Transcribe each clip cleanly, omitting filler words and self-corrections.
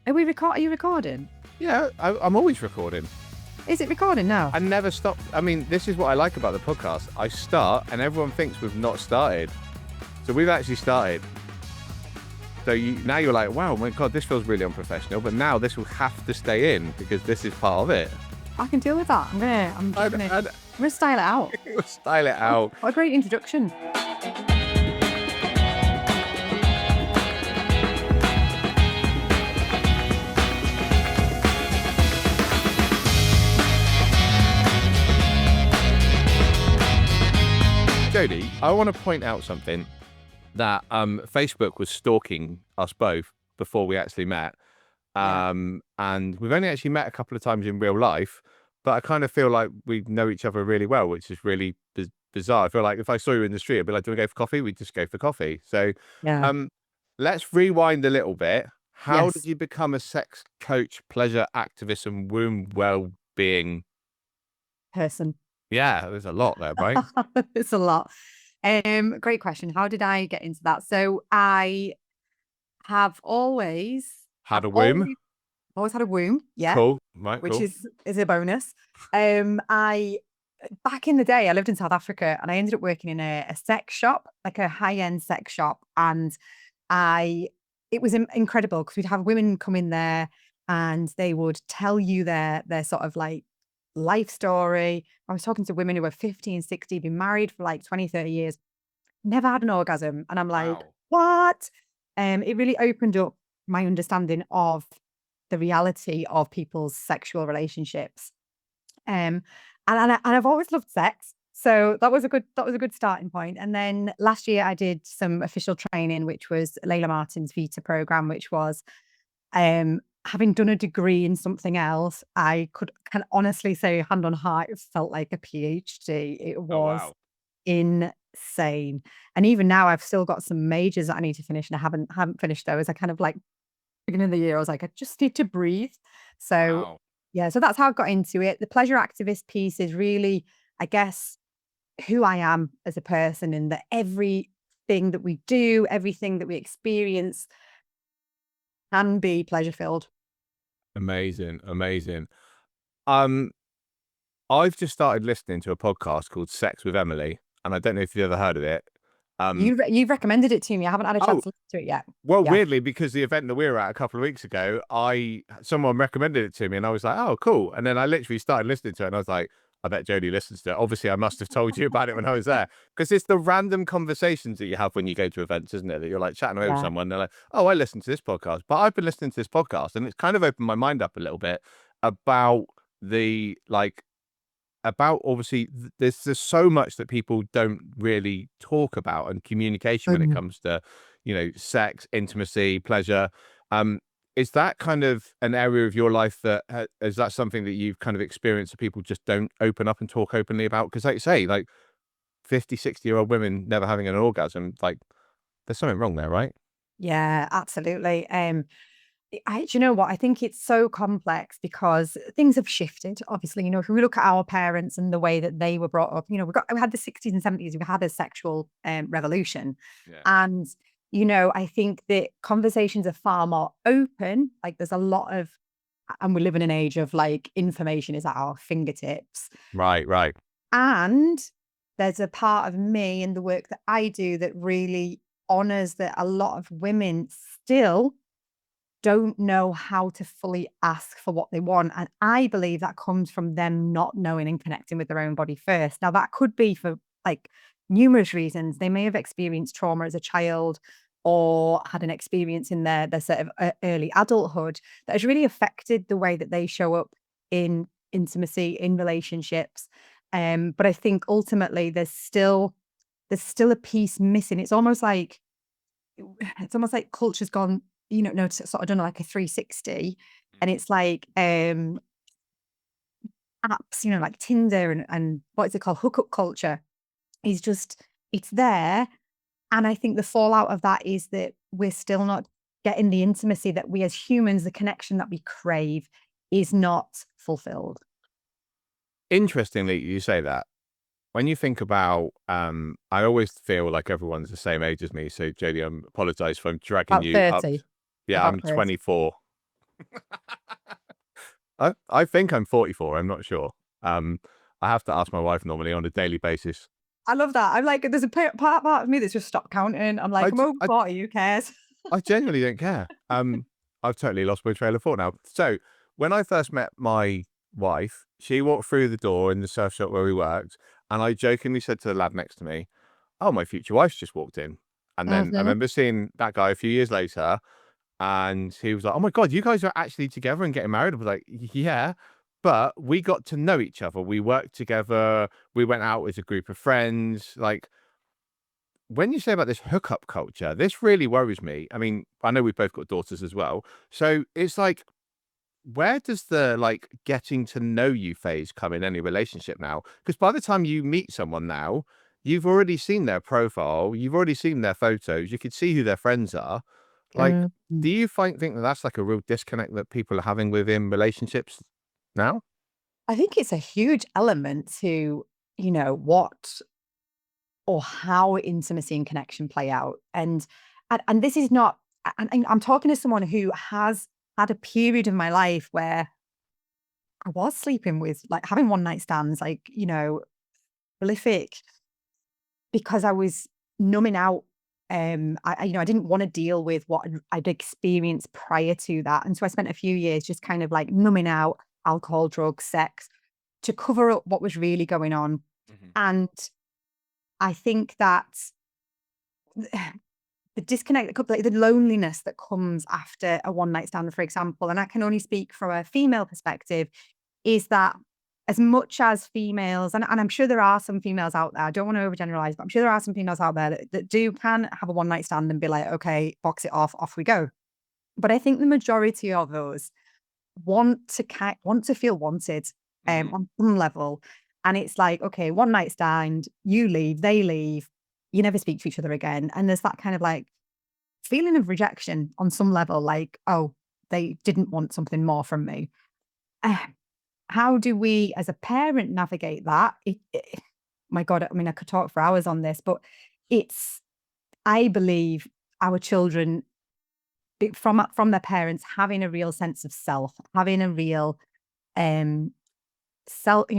Are you recording? Yeah, I'm always recording. Is it recording now? I never stop. I mean, this is what I like about the podcast. I start and everyone thinks we've not started. So we've actually started. So now you're like, wow, my God, this feels really unprofessional. But now this will have to stay in because this is part of it. I can deal with that. I'm gonna style it out. We'll style it out. What a great introduction. Jodie, I want to point out something that Facebook was stalking us both before we actually met. And we've only actually met a couple of times in real life, but I kind of feel like we know each other really well, which is really bizarre. I feel like if I saw you in the street, I'd be like, do you want to go for coffee? We'd just go for coffee. So Yeah. let's rewind a little bit. How Yes. did you become a sex coach, pleasure activist, and womb well-being Person. Yeah, there's a lot there, right? It's a lot. Great question. How did I get into that? So I have always Had I've a womb. always had a womb. Yeah. Cool. Right, Which cool. is a bonus. I Back in the day, I lived in South Africa and I ended up working in a sex shop, like a high-end sex shop. And it was incredible because we'd have women come in there and they would tell you their sort of like life story. I was talking to women who were 50 and 60, been married for like 20, 30 years, never had an orgasm. And I'm like, Wow. what? It really opened up my understanding of the reality of people's sexual relationships. And I've always loved sex. So that was a good starting point. And then last year I did some official training, which was Layla Martin's Vita program, which was having done a degree in something else, can honestly say, hand on heart, it felt like a PhD. It Oh, was wow. insane. And even now I've still got some majors that I need to finish and I haven't finished those. I kind of like beginning of the year, I was like, I just need to breathe. So Wow. yeah, so that's how I got into it. The pleasure activist piece is really, I guess, who I am as a person, and that everything that we do, everything that we experience can be pleasure filled. Amazing. Amazing. Um, I've just started listening to a podcast called Sex with Emily, and I don't know if you've ever heard of it. You've recommended it to me. I haven't had a Oh, chance to listen to it yet. well, Yeah. weirdly, because the event that we were at a couple of weeks ago, someone recommended it to me, and I was like, "Oh, cool!" And then I literally started listening to it, and I was like, "I bet Jodie listens to it." Obviously, I must have told you about it when I was there, because it's the random conversations that you have when you go to events, isn't it? That you're like chatting away with Yeah. someone, they're like, "Oh, I listened to this podcast," but I've been listening to this podcast, and it's kind of opened my mind up a little bit about the about obviously there's so much that people don't really talk about and communication when it Mm. comes to sex, intimacy, pleasure. um is that kind of an area of your life that is that something that you've kind of experienced that people just don't open up and talk openly about? Because like you say, like 50, 60-year-old women never having an orgasm, like there's something wrong there, right? Yeah, absolutely. Do you know what? I think it's so complex because things have shifted. Obviously, if we look at our parents and the way that they were brought up, we had the 60s and 70s, we had a sexual revolution. Yeah. And, I think that conversations are far more open. Like there's a lot of, and we live in an age of like information is at our fingertips. Right, right. And there's a part of me and the work that I do that really honors that a lot of women still don't know how to fully ask for what they want. And I believe that comes from them not knowing and connecting with their own body first. Now, that could be for like numerous reasons. They may have experienced trauma as a child or had an experience in their sort of early adulthood that has really affected the way that they show up in intimacy, in relationships. But I think ultimately there's still a piece missing. It's almost like culture's gone, no, sort of done like a 360, and Mm. it's like, apps, like Tinder and what is it called? Hookup culture is just it's there. And I think the fallout of that is that we're still not getting the intimacy that we as humans, the connection that we crave is not fulfilled. Interestingly, you say that. When you think about, I always feel like everyone's the same age as me. So, Jodie, I apologize if I'm dragging About you up. 30. Yeah, I'm About 30. 24. I think I'm 44. I'm not sure. I have to ask my wife normally on a daily basis. I love that. I'm like, there's a part of me that's just stopped counting. I'm like, I, I'm d- over 40, who cares? I genuinely don't care. I've totally lost my trail of thought now. So when I first met my wife, she walked through the door in the surf shop where we worked, and I jokingly said to the lad next to me, "Oh, my future wife's just walked in." And then I Mhm. remember seeing that guy a few years later, and he was like, "Oh my God, you guys are actually together and getting married?" I was like, "Yeah." But we got to know each other. We worked together. We went out as a group of friends. Like, when you say about this hookup culture, this really worries me. I mean, I know we've both got daughters as well. So it's like, where does the like getting to know you phase come in any relationship now? Because by the time you meet someone now, you've already seen their profile, you've already seen their photos, you can see who their friends are. Like, Mhm. do you think that that's like a real disconnect that people are having within relationships now? I think it's a huge element to, what or how intimacy and connection play out. And this is not, and I'm talking to someone who has had a period of my life where I was sleeping with, like, having one night stands, like, prolific, because I was numbing out. I didn't want to deal with what I'd experienced prior to that. And so I spent a few years just kind of like numbing out alcohol, drugs, sex to cover up what was really going on. Mhm. And I think that the disconnect, like the loneliness that comes after a one night stand, for example, and I can only speak from a female perspective, is that as much as females, and I'm sure there are some females out there, I don't want to overgeneralize, but I'm sure there are some females out there that do can have a one night stand and be like, okay, box it off we go. But I think the majority of those want to feel wanted, Mhm. on some level. And it's like, okay, one night stand, you leave, they leave, you never speak to each other again. And there's that kind of like feeling of rejection on some level, like, oh, they didn't want something more from me. Uh, how do we as a parent navigate that? My God, I mean, I could talk for hours on this, but it's, I believe our children from their parents having a real sense of self, having a real um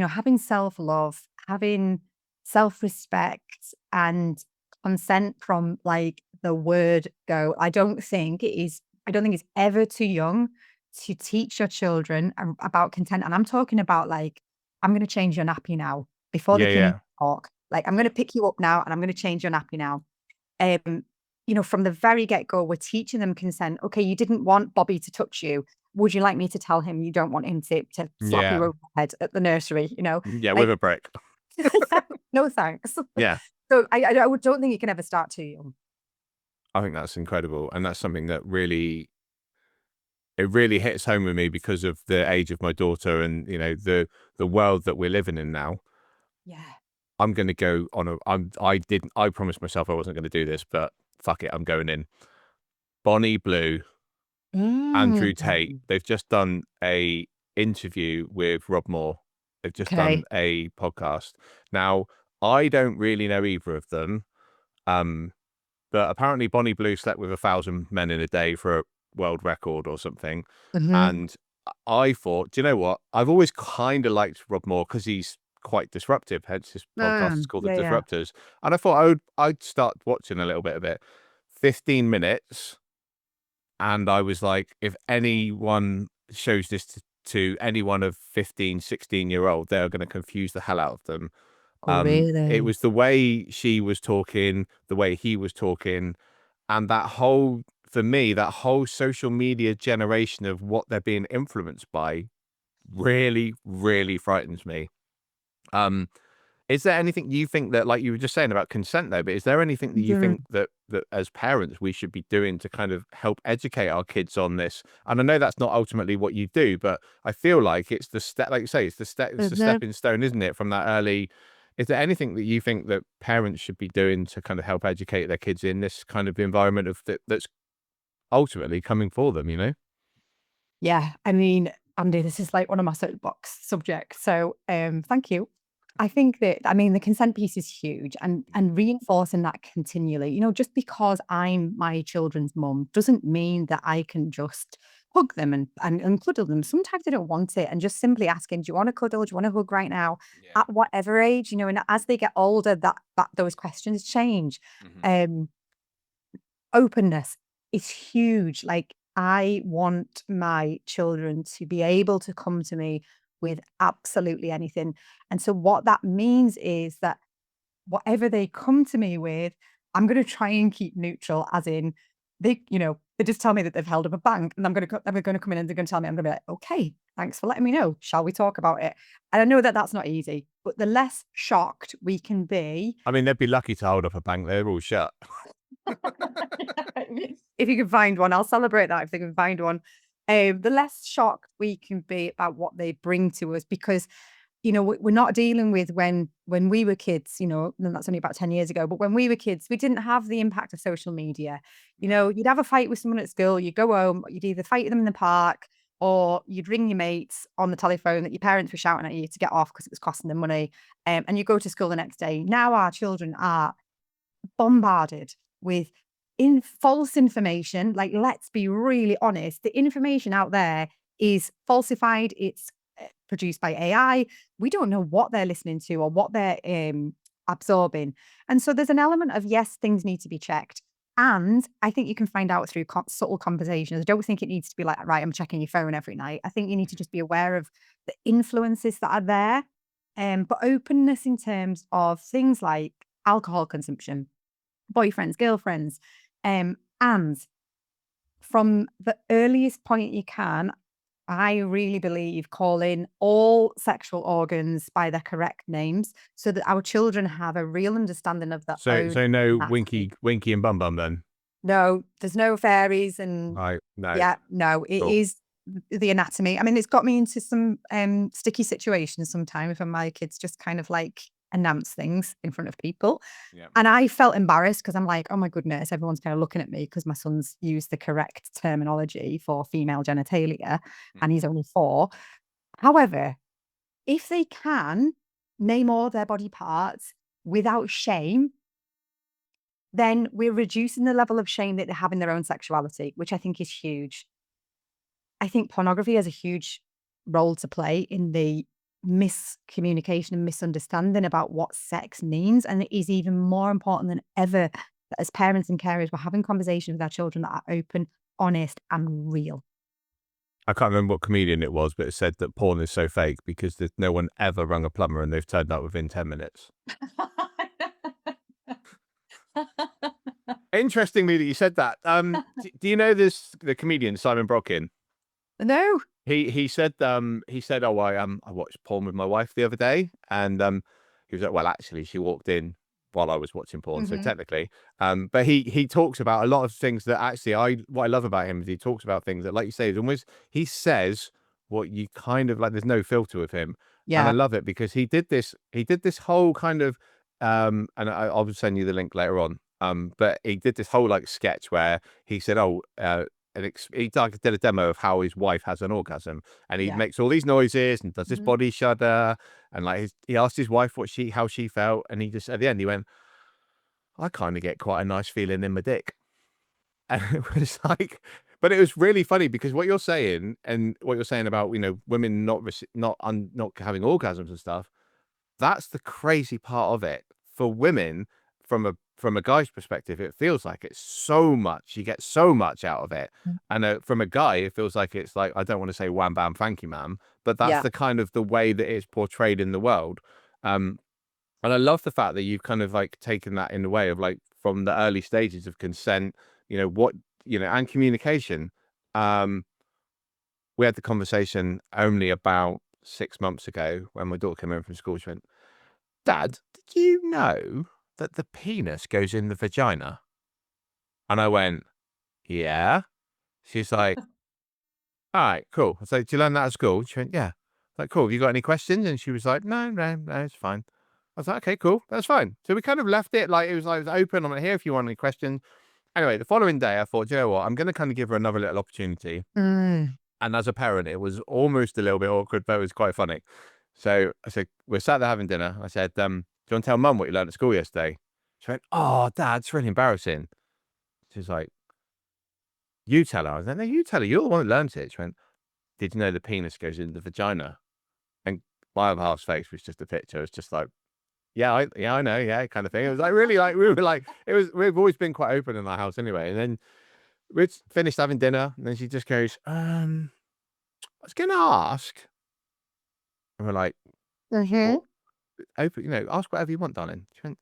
having self-love, having self-respect and consent from like the word go. I don't think it's ever too young to teach your children about consent. And I'm talking about like, I'm going to change your nappy now before they Yeah, can even yeah. talk. Like, I'm going to pick you up now and I'm going to change your nappy now. Um, from the very get-go, we're teaching them consent. Okay, you didn't want Bobby to touch you. Would you like me to tell him you don't want him to slap you Yeah. over the head at the nursery? Yeah, with Like, a brick. no thanks. Yeah. So I don't think you can ever start too young. I think that's incredible. And that's something that really it really hits home with me because of the age of my daughter and, the world that we're living in now. Yeah. I'm gonna go on a I promised myself I wasn't gonna do this, but fuck it, I'm going in. Bonnie Blue, Andrew Tate, Mm. they've just done a interview with Rob Moore. They've just done Okay. a podcast. Now, I don't really know either of them. Um, But apparently Bonnie Blue slept with 1,000 men in a day for a world record or something. Mhm. And I thought, do you know what? I've always kind of liked Rob Moore because he's quite disruptive. Hence his podcast is called The Yeah, yeah. Disruptors. And I thought I'd start watching a little bit of it. 15 minutes. And I was like, if anyone shows this to anyone of 15, 16-year old, they're going to confuse the hell out of them. Oh, It really? was the way she was talking, the way he was talking, and for me, that whole social media generation of what they're being influenced by really, really frightens me. Um, is there anything you think that, like you were just saying about consent though, but is there anything that you Mhm. think that as parents we should be doing to kind of help educate our kids on this? And I know that's not ultimately what you do, but I feel like it's the step, like you say, it's the Mhm. stepping stone, isn't it, from that early. Is there anything that you think that parents should be doing to kind of help educate their kids in this kind of environment that's ultimately coming for them, you know? Yeah, I mean, Andy, this is like one of my soapbox subjects. So, thank you. I think that, I mean, the consent piece is huge and reinforcing that continually. Just because I'm my children's mum doesn't mean that I can just hug them and cuddle them. Sometimes they don't want it, and just simply asking, "Do you want to cuddle? Do you want to hug right now?" Yeah. At whatever age, and as they get older, that those questions change. Mhm. Um, Openness is huge. Like, I want my children to be able to come to me with absolutely anything. And so what that means is that whatever they come to me with, I'm gonna try and keep neutral, as in they just tell me that they've held up a bank, and I'm gonna come in and they're gonna tell me, I'm gonna be like, "Okay, thanks for letting me know. Shall we talk about it?" And I know that that's not easy, but the less shocked we can be. I mean, they'd be lucky to hold up a bank. They're all shut. If you can find one, I'll celebrate that if they can find one. The less shocked we can be about what they bring to us, because we're not dealing with when we were kids, and that's only about 10 years ago. But when we were kids, we didn't have the impact of social media. No. You'd have a fight with someone at school, you'd go home, you'd either fight with them in the park, or you'd ring your mates on the telephone that your parents were shouting at you to get off because it was costing them money. And you go to school the next day. Now our children are bombarded with false information. Like, let's be really honest, the information out there is falsified. It's produced by AI. We don't know what they're listening to or what they're absorbing. And so there's an element of, yes, things need to be checked. And I think you can find out through subtle conversations. I don't think it needs to be like, right, I'm checking your phone every night. I think you need to just be aware of the influences that are there. But openness in terms of things like alcohol consumption, boyfriends, girlfriends, and from the earliest point you can, I really believe calling all sexual organs by their correct names so that our children have a real understanding of their own So no anatomy. winky and bum bum then. No, there's no fairies, and Right. No. yeah, no, it Cool. is the anatomy. I mean, it's got me into some sticky situations sometimes when my kids just kind of like announce things in front of people. Yeah. And I felt embarrassed because I'm like, oh my goodness, everyone's kind of looking at me because my son's used the correct terminology for female genitalia and Mhm. he's only 4. However, if they can name all their body parts without shame, then we're reducing the level of shame that they have in their own sexuality, which I think is huge. I think pornography has a huge role to play in the miscommunication and misunderstanding about what sex means. And it is even more important than ever that as parents and carers, we're having conversations with our children that are open, honest, and real. I can't remember what comedian it was, but it said that porn is so fake because there's no one ever rung a plumber and they've turned up within 10 minutes. Interestingly that you said that. Do you know the comedian Simon Brodkin? No. He said, "Oh, I watched porn with my wife the other day," and he was like, "Well, actually, she walked in while I was watching porn, so Hmm. technically." But he talks about a lot of things that actually what I love about him is he talks about things that, like you say, is almost he says what you kind of like. There's no filter with him, and I Yeah. love it because he did this whole kind of and I'll send you the link later on. But he did this whole like sketch where he said, "Oh, he like did a demo of how his wife has an orgasm, and he Yeah. makes all these noises and does his Mhm. body shudder, and like he asked his wife how she felt, and he just at the end he went, I kind of get quite a nice feeling in my dick, and it was like, but it was really funny because what you're saying and what you're saying about women not having orgasms and stuff, that's the crazy part of it. For women, from a guy's perspective, it feels like it's so much. You get so much out of it. Mm. And from a guy, it feels like it's like, I don't want to say wham bam thank you ma'am, but that's Yeah. the kind of the way that it's portrayed in the world. Um, and I love the fact that you've kind of like taken that in the way of like from the early stages of consent, what and communication. Um, we had the conversation only about 6 months ago when my daughter came in from school. She went, Dad, did you know that the penis goes in the vagina? And I went, yeah. She's like, all right, cool. I was like, did you learn that at school? She went, yeah. I was like, cool. Have you got any questions? And she was like, no, no, no, it's fine. I was like, okay, cool. That's fine. So we kind of left it like it was open. I'm like, here if you want any questions. Anyway, the following day, I thought, you know what? I'm going to kind of give her another little opportunity. Mm. And as a parent, it was almost a little bit awkward, but it was quite funny. So I said, we're sat there having dinner. I said, do you want to tell mum what you learned at school yesterday? She went, oh, Dad, it's really embarrassing. She's like, You tell her. I was like, no, you tell her. You're the one that learned it. She went, did you know the penis goes in the vagina? And my other half's face was just a picture. It's just like, yeah, I know, yeah, kind of thing. It was like really like we were like we've always been quite open in our house anyway. And then we'd finished having dinner, and then she just goes, I was gonna ask. And we're like, Mhm. what? Open, ask whatever you want, darling. She went,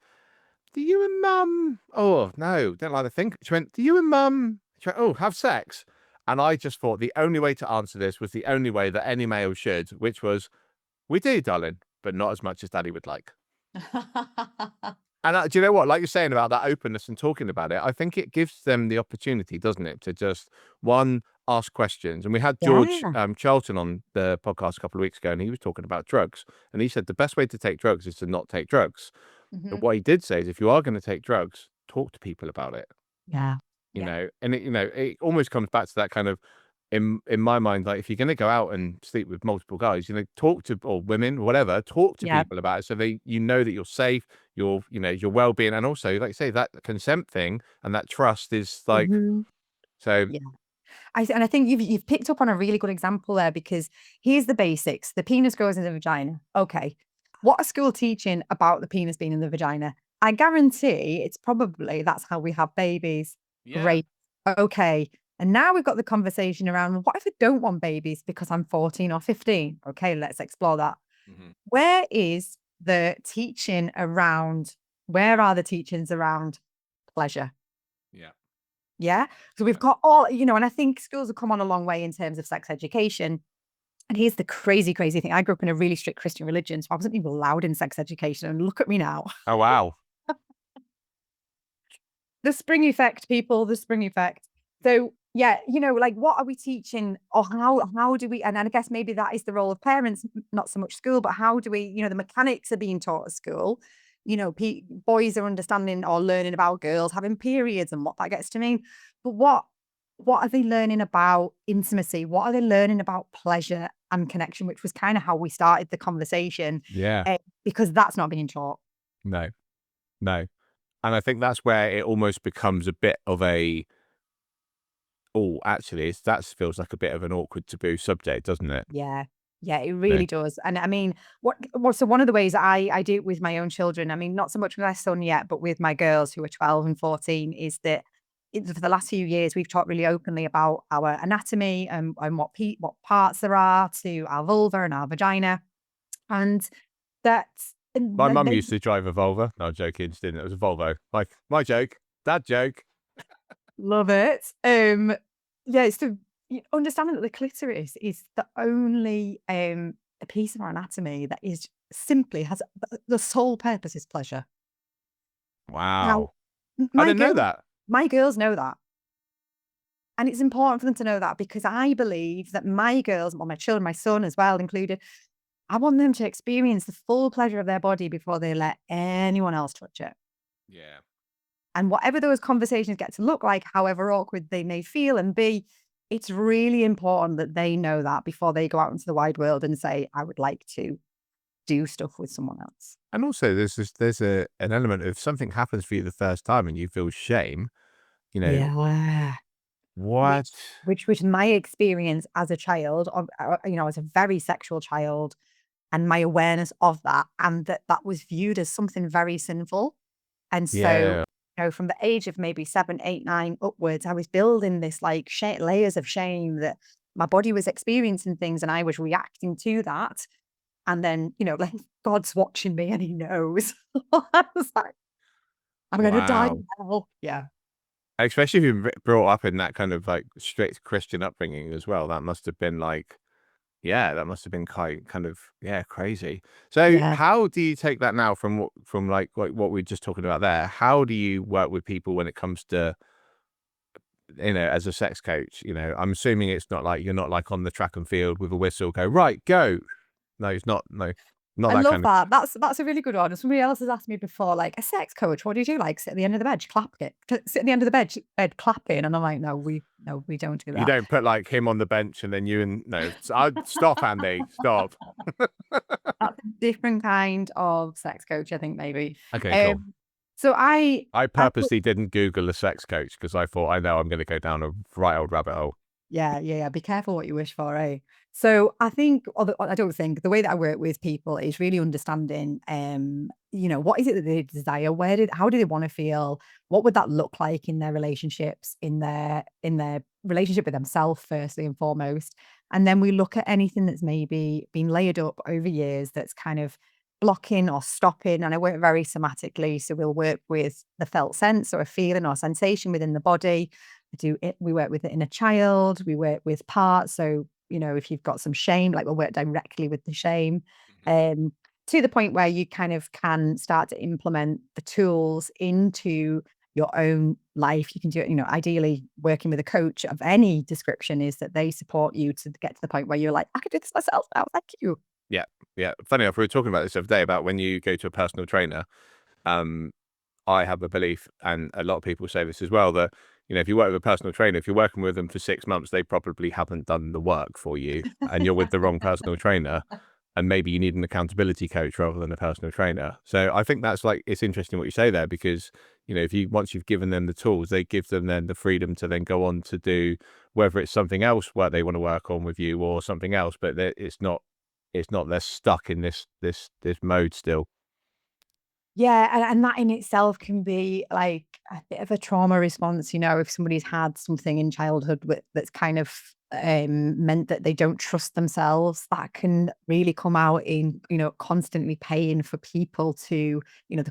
do you and mum? Oh no, don't like to think. She went, do you and mum? She went, oh, have sex. And I just thought the only way to answer this was the only way that any male should, which was, we do, darling, but not as much as daddy would like. And do you know what? Like you're saying about that openness and talking about it, I think it gives them the opportunity, doesn't it, to just, one, ask questions. And we had George Yeah. Charlton on the podcast a couple of weeks ago, and he was talking about drugs. And he said the best way to take drugs is to not take drugs. But Mhm. what he did say is if you are going to take drugs, talk to people about it. Yeah. You Yeah. know, and it almost comes back to that kind of, in my mind, like if you're going to go out and sleep with multiple guys, talk to, or women, whatever, talk to Yeah. people about it so that that you're safe, your well-being, and also, like you say, that consent thing and that trust is like, Mhm. so Yeah. And I think you've picked up on a really good example there because here's the basics. The penis goes in the vagina. Okay. What are school teaching about the penis being in the vagina? I guarantee it's probably that's how we have babies. yeah, Great. Okay. And now we've got the conversation around what if I don't want babies because I'm 14 or 15? Okay, let's explore that. hmm, Where is the teaching around, where are the teachings around pleasure? yeah, Yeah. So we've yeah. got all, and I think schools have come on a long way in terms of sex education. And here's the crazy, crazy thing. I grew up in a really strict Christian religion, so I wasn't even allowed in sex education. And look at me now. Oh wow, The spring effect, people, the spring effect. So yeah, like what are we teaching or how do we, and I guess maybe that is the role of parents, not so much school, but how do we, the mechanics are being taught at school. Boys are understanding or learning about girls having periods and what that gets to mean. But what are they learning about intimacy? What are they learning about pleasure and connection, which was kind of how we started the conversation, yeah, because that's not being taught. no, no. And I think that's where it almost becomes a bit of a, oh, actually, that feels like a bit of an awkward taboo subject, doesn't it? Yeah. Yeah, it No. really does. And I mean, so one of the ways I do it with my own children, I mean, not so much with my son yet, but with my girls who are 12 and 14, is that for the last few years, we've talked really openly about our anatomy and what parts there are to our vulva and our vagina. And that's, My and mum they used to drive a Volvo. No, I'm joking, she didn't. It was a Volvo. Like, my joke, dad joke. love it. Yeah, it's understanding that the clitoris is the only a piece of our anatomy that is simply has the sole purpose is pleasure. Now, Wow. I my didn't know girls, that. my girls know that. And it's important for them to know that because I believe that my girls, well, my children, my son as well included, I want them to experience the full pleasure of their body before they let anyone else touch it. Yeah. And whatever those conversations get to look like, however awkward they may feel and be, it's really important that they know that before they go out into the wide world and say, I would like to do stuff with someone else. And also, there's an element of something happens for you the first time and you feel shame. You know Yeah. what? Which was my experience as a child of, as a very sexual child and my awareness of that, and that was viewed as something very sinful. And so, Yeah. from the age of maybe 7, 8, 9 upwards, I was building this like layers of shame that my body was experiencing things and I was reacting to that. And then, like God's watching me and he knows. I was like, I'm going to die Wow. now. Yeah. Especially if you've brought up in that kind of like strict Christian upbringing as well. That must have been like, yeah, that must have been quite kind of, yeah, crazy. So Yeah. how do you take that now from like what we are just talking about there? How do you work with people when it comes to, as a sex coach? I'm assuming it's not like you're not like on the track and field with a whistle, go, right, go. No, it's not. No, not I that love kind of. that. That's a really good one. Somebody else has asked me before, like a sex coach, what do you do? Like sit at the end of the bed, clap it, sit at the end of the bed clapping. And I'm like, no, we don't do You that. don't put like him on the bench and then you and no. I'd stop, Andy. Stop. That's a different kind of sex coach, I think maybe. Okay, cool. Um, So I I purposely didn't Google a sex coach because I thought, I know I'm going to go down a right old rabbit hole. Yeah, yeah, yeah. Be careful what you wish for, eh? So I think, I don't think the way that I work with people is really understanding, what is it that they desire? How do they want to feel? What would that look like in their relationships, in their relationship with themselves, firstly and foremost. And then we look at anything that's maybe been layered up over years that's kind of blocking or stopping. And I work very somatically. So we'll work with the felt sense or a feeling or sensation within the body. We work with the inner child, we work with parts. So, if you've got some shame, like we'll work directly with the shame, um, to the point where you kind of can start to implement the tools into your own life. You can do it, ideally working with a coach of any description is that they support you to get to the point where you're like, I could do this myself now. Thank you. Yeah, yeah. Funny enough, we were talking about this the other day about when you go to a personal trainer. Um, I have a belief, and a lot of people say this as well, that if you work with a personal trainer, if you're working with them for 6 months, they probably haven't done the work for you, and you're with the wrong personal trainer, and maybe you need an accountability coach rather than a personal trainer. So I think that's it's interesting what you say there, because if once you've given them the tools, they give them then the freedom to then go on to do whether it's something else where they want to work on with you or something else, but it's not they're stuck in this mode still. Yeah, and that in itself can be like a bit of a trauma response, if somebody's had something in childhood that's kind of meant that they don't trust themselves, that can really come out in, constantly paying for people to, not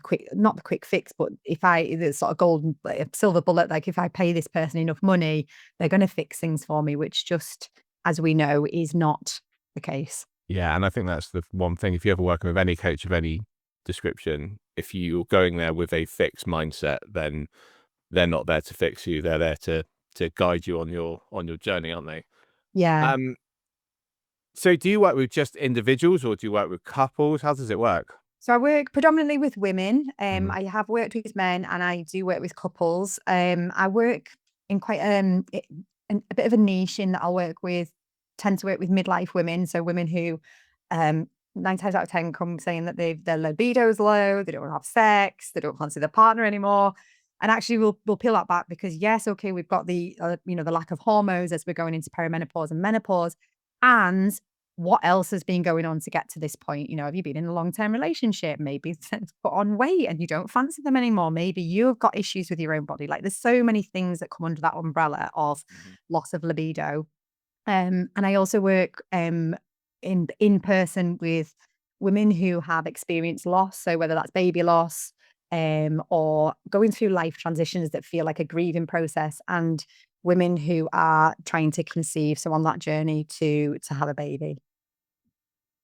the quick fix, but the sort of golden, silver bullet, like if I pay this person enough money, they're going to fix things for me, which just, as we know, is not the case. Yeah, and I think that's the one thing. If you're ever working with any coach of any description, if you're going there with a fixed mindset, then they're not there to fix you. They're there to guide you on your journey, aren't they? Yeah. Um, so do you work with just individuals or do you work with couples? How does it work? So I work predominantly with women. Mhm. I have worked with men and I do work with couples. I work in quite a bit of a niche in that I'll tend to work with midlife women. So women who 9 times out of 10 come saying that their libido's low, they don't want to have sex, they don't fancy their partner anymore. And actually we'll peel that back because yes, okay, we've got the lack of hormones as we're going into perimenopause and menopause. And what else has been going on to get to this point? Have you been in a long-term relationship? Maybe they've put on weight and you don't fancy them anymore. Maybe you've got issues with your own body. Like there's so many things that come under that umbrella of Mhm. loss of libido. And I also work in person with women who have experienced loss. So whether that's baby loss, or going through life transitions that feel like a grieving process, and women who are trying to conceive, so on that journey to have a baby.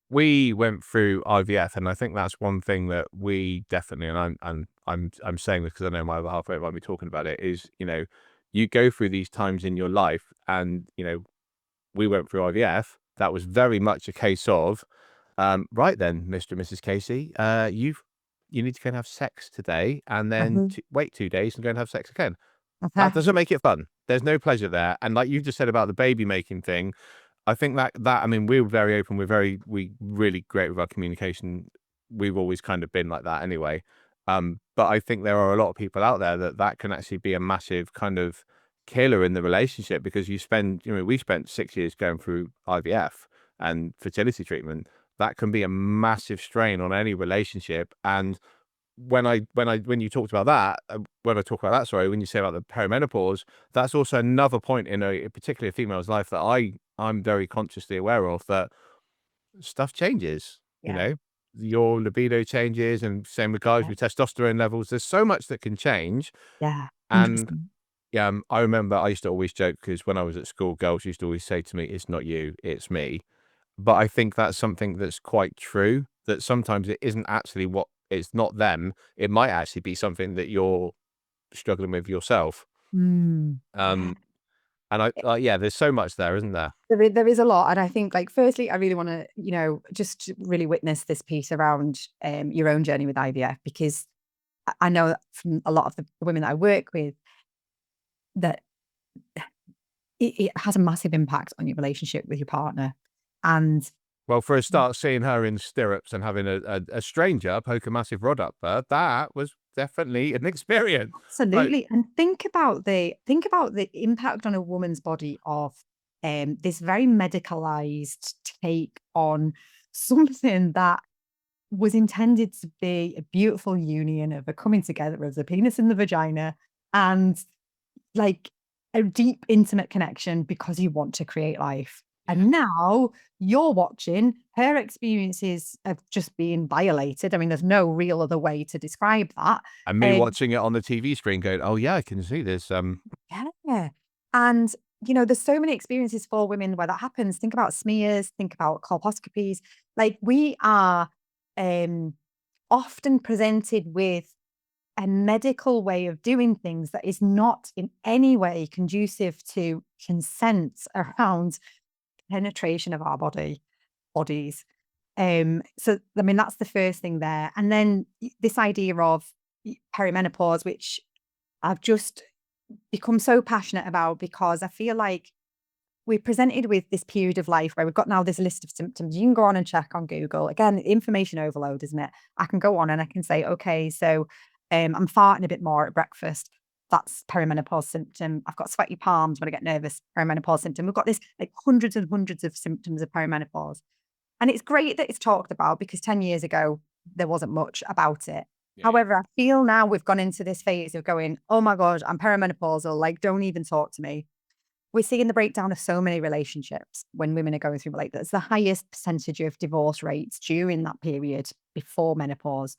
We went through IVF, and I think that's one thing that we definitely, and I'm saying this because I know my other half might be talking about it, is you go through these times in your life, and we went through IVF. That was very much a case of, right then, Mr. and Mrs. Casey, you need to go and have sex today, and then Mhm. wait 2 days and go and have sex again. That Okay. doesn't make it fun. There's no pleasure there. And like you just said about the baby making thing, I think I mean, we're very open. We really great with our communication. We've always kind of been like that anyway. But I think there are a lot of people out there that can actually be a massive kind of killer in the relationship, because we spent 6 years going through IVF and fertility treatment. That can be a massive strain on any relationship. And when you talked about that, when I talk about that, sorry, when you say about the perimenopause, that's also another point in particularly a female's life that I'm very consciously aware of, that stuff changes, Yeah. your libido changes, and same with guys Yeah. with testosterone levels. There's so much that can change. Yeah. And 100%. yeah, I remember I used to always joke, because when I was at school, girls used to always say to me, "It's not you, it's me." But I think that's something that's quite true, that sometimes it isn't actually it's not them. It might actually be something that you're struggling with yourself. Yeah. Um, and yeah, there's so much there, isn't there? There is a lot, and I think, like, firstly, I really wanna, just really witness this piece around, your own journey with IVF because I know that from a lot of the women that I work with that it has a massive impact on your relationship with your partner, and Well, for a start, seeing her in stirrups and having a stranger poke a massive rod up her, that was definitely an experience. Like, Absolutely. And think about the impact on a woman's body of this very medicalized take on something that was intended to be a beautiful union of a coming together of the penis and the vagina and like a deep, intimate connection because you want to create life. yeah. And now you're watching her experiences of just being violated. I mean, there's no real other way to describe that. And me Um, watching it on the TV screen going, "Oh, yeah, I can see this." yeah. And, there's so many experiences for women where that happens. Think about smears, think about colposcopies. Like we are um, often presented with a medical way of doing things that is not in any way conducive to consent around penetration of our bodies. So I mean that's the first thing there. And then this idea of perimenopause, which I've just become so passionate about because I feel like we're presented with this period of life where we've got now this list of symptoms. You can go on and check on Google. Again, information overload, isn't it? I can go on and I can say, okay, so I'm farting a bit more at breakfast. That's perimenopause symptom. I've got sweaty palms when I get nervous, perimenopause symptom. We've got this like hundreds and hundreds of symptoms of perimenopause. And it's great that it's talked about because 10 years ago, there wasn't much about it. Yeah, yeah. However, I feel now we've gone into this phase of going, oh my God, I'm perimenopausal. Like, don't even talk to me. We're seeing the breakdown of so many relationships when women are going through like that's the highest percentage of divorce rates during that period before menopause.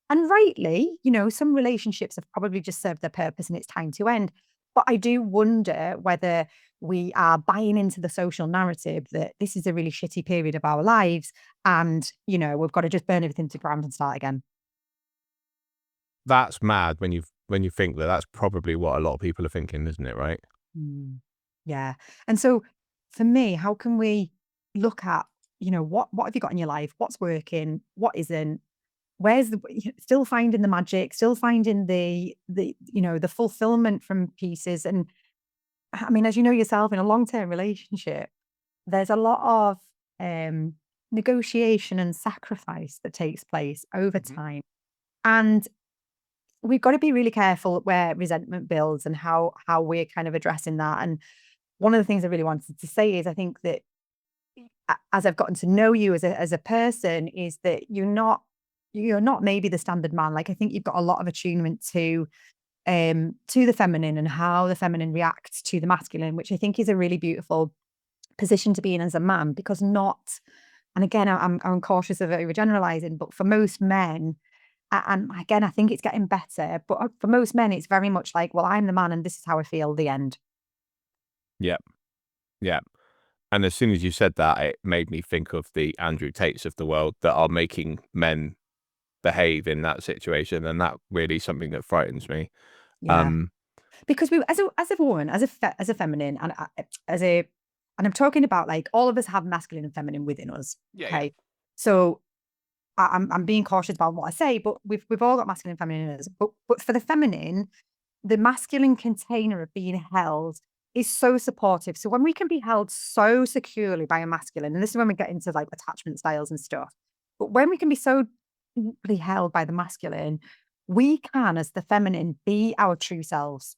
And rightly, some relationships have probably just served their purpose and it's time to end. But I do wonder whether we are buying into the social narrative that this is a really shitty period of our lives and, we've got to just burn everything to ground and start again. That's mad when you think that that's probably what a lot of people are thinking, isn't it, right? Mm. Yeah. And so for me, how can we look at, what have you got in your life? What's working? What isn't? Where's the still finding the magic, still finding the fulfillment from pieces. And I mean, as you know yourself, in a long-term relationship, there's a lot of negotiation and sacrifice that takes place over Mhm. time. And we've got to be really careful where resentment builds and how we're kind of addressing that. And one of the things I really wanted to say is I think that as I've gotten to know you as a person, is that you're not maybe the standard man. Like I think you've got a lot of attunement to the feminine and how the feminine reacts to the masculine, which I think is a really beautiful position to be in as a man because not. And again, I'm cautious of overgeneralizing, but for most men, and again, I think it's getting better. But for most men, it's very much like, well, I'm the man, and this is how I feel. The end. Yeah, yeah. And as soon as you said that, it made me think of the Andrew Tates of the world that are making men behave in that situation, and that really something that frightens me. Yeah. Um, Because we as a woman, as a feminine, and as a and I'm talking about like all of us have masculine and feminine within us. yeah, yeah. Okay, so I'm being cautious about what I say, but we've all got masculine and feminine in us. But for the feminine, the masculine container of being held is so supportive. So when we can be held so securely by a masculine, and this is when we get into like attachment styles and stuff, but when we can be so deeply held by the masculine, we can, as the feminine, be our true selves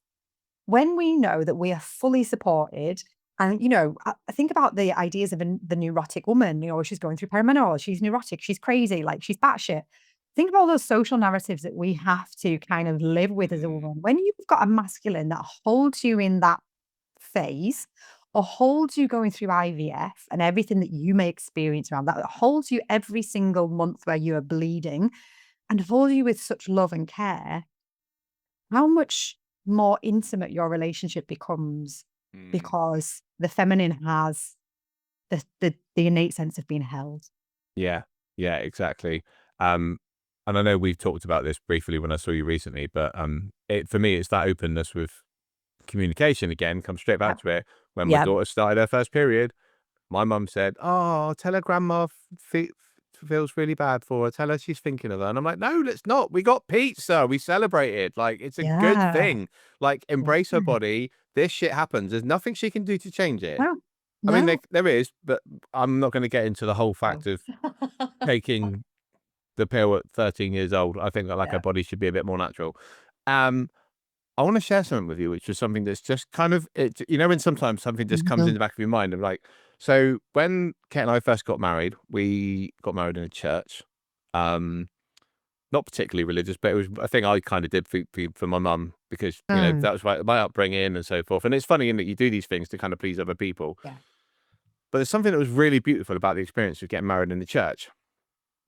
when we know that we are fully supported. And I think about the ideas of the neurotic woman. She's going through perimenopause, she's neurotic, she's crazy, like she's batshit. Think of all those social narratives that we have to kind of live with as a Mm, woman. When you've got a masculine that holds you in that phase, or holds you going through IVF and everything that you may experience around that holds you every single month where you are bleeding, and holds you with such love and care, how much more intimate your relationship becomes mm. because the feminine has the innate sense of being held. Yeah, yeah, exactly. Um, and I know we've talked about this briefly when I saw you recently, but it for me, it's that openness with communication again. Come straight back Yep. to it. When my Yeah. daughter started her first period, my mum said, "Oh, tell her grandma feels really bad for her. Tell her she's thinking of her." And I'm like, "No, let's not. We got pizza. We celebrated. Like, it's a good Yeah. thing. Like, Yeah. embrace her body. This shit happens. There's nothing she can do to change it." No. I mean, No. there is, but I'm not going to get into the whole No. fact of taking the pill at 13 years old. I think that like Yeah. our body should be a bit more natural. Um, I want to share something with you, which was something that's just kind of it. You know, when sometimes something just comes in Mhm. the back of your mind of like, so when Kate and I first got married, we got married in a church. Um, not particularly religious, but it was a thing I kind of did for my mum because, you know, Mm. that was my upbringing and so forth. And it's funny in that you do these things to kind of please other people. Yeah. But there's something that was really beautiful about the experience of getting married in the church.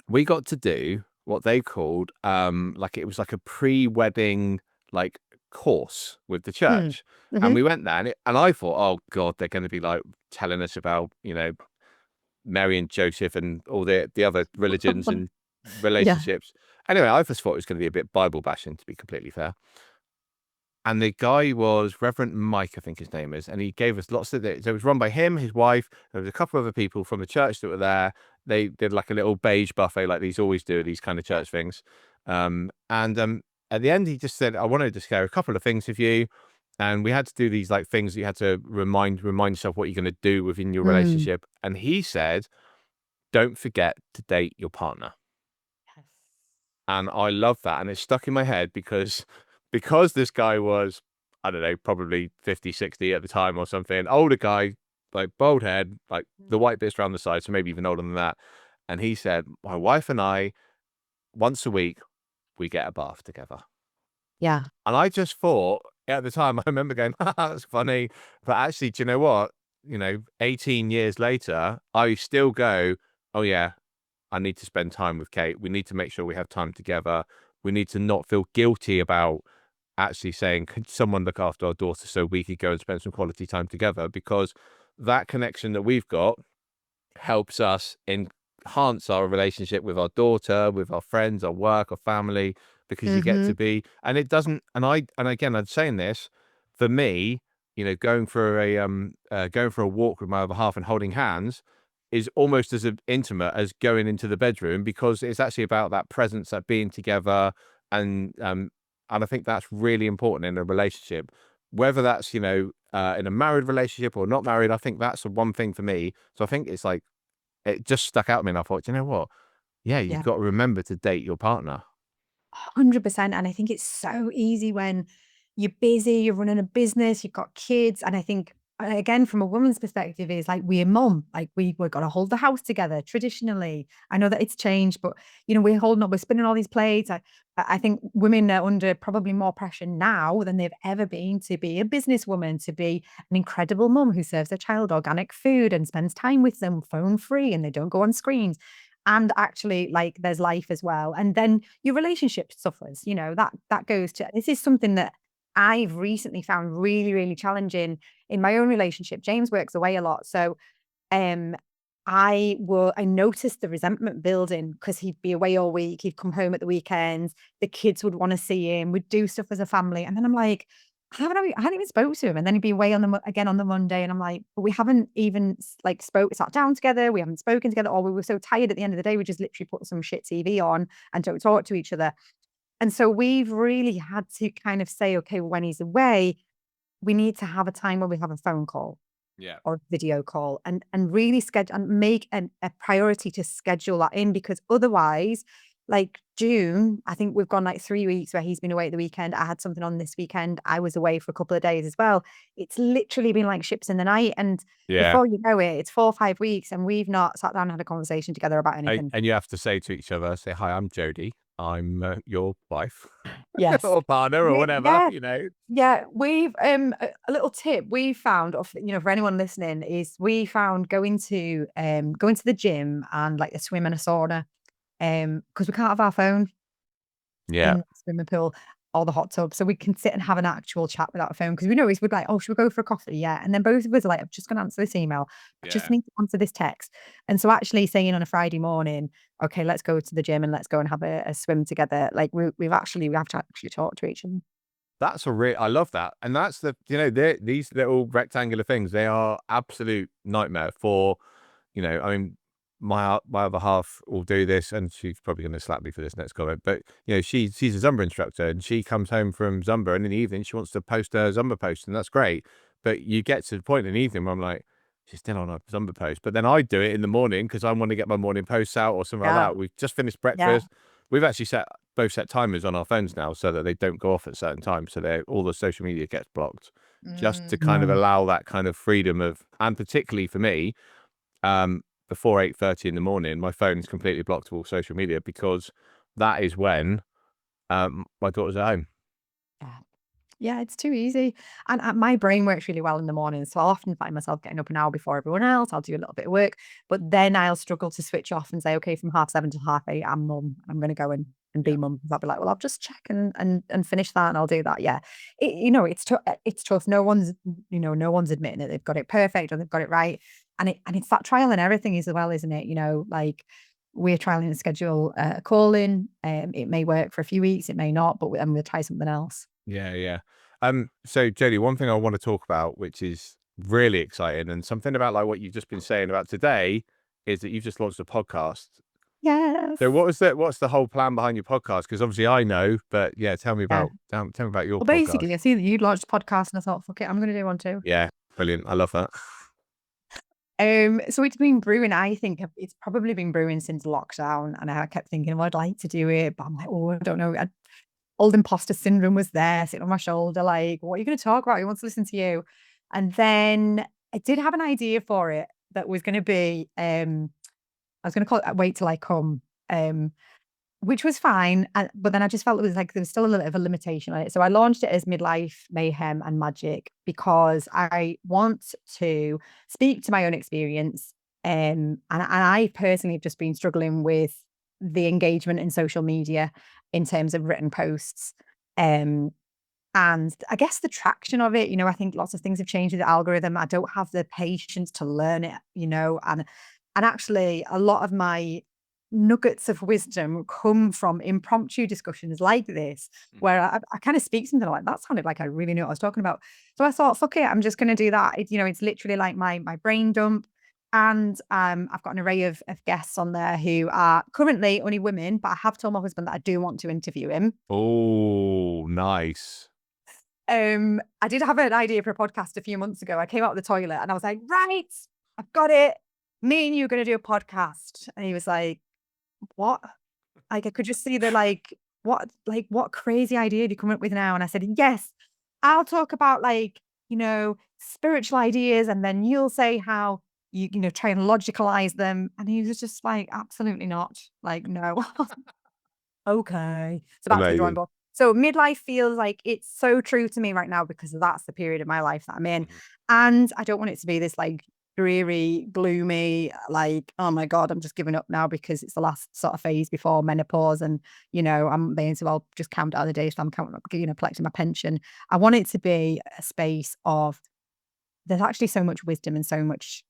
We got to do what they called like it was like a pre-wedding like course with the Mm. church. And Mhm. we went there and I thought, oh God, they're going to be like telling us about, you know, Mary and Joseph and all the other religions and Yeah. relationships. Anyway, I just thought it was going to be a bit Bible bashing, to be completely fair. And the guy was Reverend Mike, I think his name is, and he gave us lots of it. So it was run by him, his wife. There was a couple of other people from the church that were there. They did like a little beige buffet, like these always do, these kind of Yeah. church things. And at the end, he just said, "I wanted to share a couple of things with you." And we had to do these like things that you had to remind yourself what you're going to do within your Mm. relationship. And he said, "Don't forget to date your partner." Yes. And I love that, and it stuck in my head because this guy was, I don't know, probably 50, 60 at the time or something, older guy, like bald head, like the Mhm. white bits around the side, so maybe even older than that. And he said, my wife and I, once a week, we get a bath together. Yeah. And I just thought at the time, I remember going, that's funny. But actually, do you know what? 18 years later, I still go, oh yeah, I need to spend time with Kate. We need to make sure we have time together. We need to not feel guilty about actually saying, could someone look after our daughter so we could go and spend some quality time together? Because that connection that we've got helps us enhance our relationship with our daughter, with our friends, our work, our family, because you get to Mhm. be, and it doesn't, and again, I'm saying this for me, going for a walk with my other half and holding hands is almost as intimate as going into the bedroom because it's actually about that presence, that being together, and I think that's really important in a relationship, whether that's in a married relationship or not married. I think that's the one thing for me. So I think it's like it just stuck out to me, and I thought, you know what? Yeah, you've Yeah. got to remember to date your partner. 100%, and I think it's so easy when you're busy, you're running a business, you've got kids, and I think, again, from a woman's perspective, is like we're mum, like we've got to hold the house together traditionally. I know that it's changed, but we're holding up, we're spinning all these plates. I think women are under probably more pressure now than they've ever been to be a businesswoman, to be an incredible mum who serves their child organic food and spends time with them phone free and they don't go on screens. And actually, like, there's life as well. And then your relationship suffers, that goes to this is something that I've recently found really, really challenging in my own relationship. James works away a lot. So um I noticed the resentment building because he'd be away all week, he'd come home at the weekends, the kids would want to see him, we'd do stuff as a family. And then I'm like, I hadn't even spoke to him. And then he'd be away on again on the Monday. And I'm like, but we haven't even like sat down together. We haven't spoken together, or we were so tired at the end of the day, we just literally put some shit TV on and don't talk to each other. And so we've really had to kind of say, okay, when he's away, we need to have a time where we have a phone call Yeah. or video call, and really schedule and make a priority to schedule that in, because otherwise, like June, I think we've gone like 3 weeks where he's been away at the weekend. I had something on this weekend. I was away for a couple of days as well. It's literally been like ships in the night. And Yeah. before you know it, it's 4 or 5 weeks and we've not sat down and had a conversation together about anything. And you have to say to each other, say, "Hi, I'm Jodie. I'm your wife Yes. or partner or whatever." Yeah. Yeah, we've a little tip we found of, for anyone listening, is we found going to the gym and like a swim and a sauna, because we can't have our phone Yeah. in the swimming pool or the hot tub. So we can sit and have an actual chat without a phone, because we know we'd like, oh, should we go for a coffee? Yeah. And then both of us are like, I'm just gonna answer this email. I just Yeah. need to answer this text. And so actually saying on a Friday morning, okay, let's go to the gym and let's go and have a swim together. Like we have to actually talk to each other. That's I love that. And that's these little rectangular things, they are absolute nightmare for, I mean, my other half will do this, and she's probably going to slap me for this next comment, but she's a Zumba instructor, and she comes home from Zumba, and in the evening she wants to post her Zumba post, and that's great. But you get to the point in the evening where I'm like, she's still on her Zumba post. But then I do it in the morning because I want to get my morning posts out or something like Yeah. that. We've just finished Yeah. breakfast. We've actually both set timers on our phones now so that they don't go off at certain times. So all the social media gets blocked, just to kind of allow that kind of freedom of, and particularly for me, before 8:30 in the morning, my phone is completely blocked of all social media because that is when my daughter's at home. Yeah. Yeah, it's too easy. And my brain works really well in the morning. So I'll often find myself getting up an hour before everyone else. I'll do a little bit of work, but then I'll struggle to switch off and say, okay, from 7:30 to 8:30, I'm mum. I'm going to go and be Yeah. mum. I'll be like, well, I'll just check and finish that and I'll do that. Yeah. It's tough. It's tough. No one's, no one's admitting that they've got it perfect or they've got it right. And it's that trial and everything as well, isn't it? Like we're trialing to schedule a call in. It may work for a few weeks. It may not, but we'll try something else. Yeah, yeah. So Jodie, one thing I want to talk about, which is really exciting, and something about like what you've just been saying about today, is that you've just launched a podcast. Yes. So what's the whole plan behind your podcast? Because obviously I know, but yeah, tell me about your Well, podcast. basically, I see that you'd launched a podcast, and I thought, fuck it, I'm going to do one too. Yeah, brilliant. I love that. So it's been brewing. I think it's probably been brewing since lockdown, and I kept thinking, well, I'd like to do it, but I'm like, oh, I don't know. Old imposter syndrome was there, sitting on my shoulder, like, what are you going to talk about? Who wants to listen to you? And then I did have an idea for it that was going to be, I was going to call it "Wait Till I Come." Which was fine, but then I just felt it was like there was still a little bit of a limitation on it. So I launched it as Midlife Mayhem and Magic because I want to speak to my own experience. And I personally have just been struggling with the engagement in social media in terms of written posts. And I guess the traction of it, I think lots of things have changed with the algorithm. I don't have the patience to learn it, and actually a lot of my nuggets of wisdom come from impromptu discussions like this, where I kind of speak something like that sounded like I really knew what I was talking about. So I thought, fuck it, I'm just going to do that. It's literally like my brain dump. And I've got an array of guests on there who are currently only women, but I have told my husband that I do want to interview him. Oh, nice. I did have an idea for a podcast a few months ago. I came out of the toilet and I was like, right, I've got it. Me and you are going to do a podcast. And he was like, what? Like, I could just see what crazy idea do you come up with now? And I said, yes, I'll talk about spiritual ideas, and then you'll say how you try and logicalize them. And he was just like, absolutely not. Like, no. Okay. So back to the drawing Amazing. board. So midlife feels like it's so true to me right now because that's the period of my life that I'm in. And I don't want it to be this like dreary, gloomy, like, oh my God, I'm just giving up now because it's the last sort of phase before menopause. And, I'm being so I'll just count out the days till I'm collecting my pension. I want it to be a space of there's actually so much wisdom and so much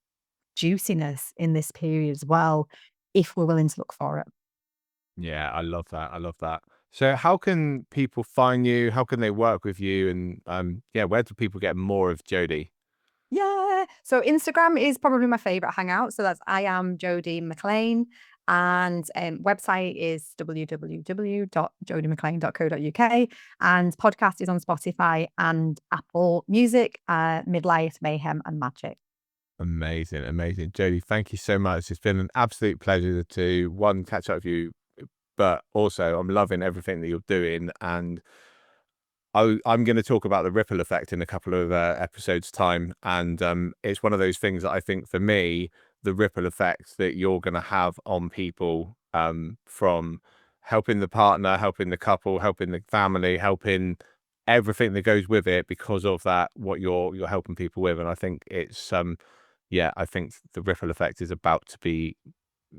juiciness in this period as well, if we're willing to look for it. Yeah, I love that. I love that. So how can people find you? How can they work with you? And where do people get more of Jodie? Yeah. So Instagram is probably my favorite hangout. So that's I am Jodie McLean. And website is www.jodiemclean.co.uk. And podcast is on Spotify and Apple Music, Midlife, Mayhem and Magic. Amazing, amazing. Jodie, thank you so much. It's been an absolute pleasure to catch up with you, but also I'm loving everything that you're doing. And I'm going to talk about the ripple effect in a couple of episodes time. And it's one of those things that I think for me, the ripple effect that you're going to have on people, from helping the partner, helping the couple, helping the family, helping everything that goes with it because of that, what you're helping people with. And I think it's, I think the ripple effect is about to be,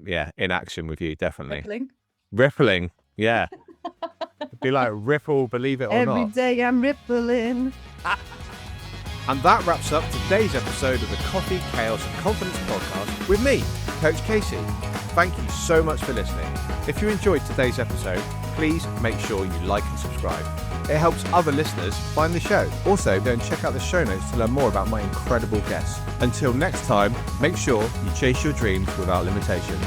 in action with you. Definitely. Rippling. Yeah. It'd be like ripple, believe it or not. Every day I'm rippling. And that wraps up today's episode of the Coffee, Chaos and Confidence podcast with me, Coach Casey. Thank you so much for listening. If you enjoyed today's episode, please make sure you like and subscribe. It helps other listeners find the show. Also, go and check out the show notes to learn more about my incredible guests. Until next time, make sure you chase your dreams without limitations.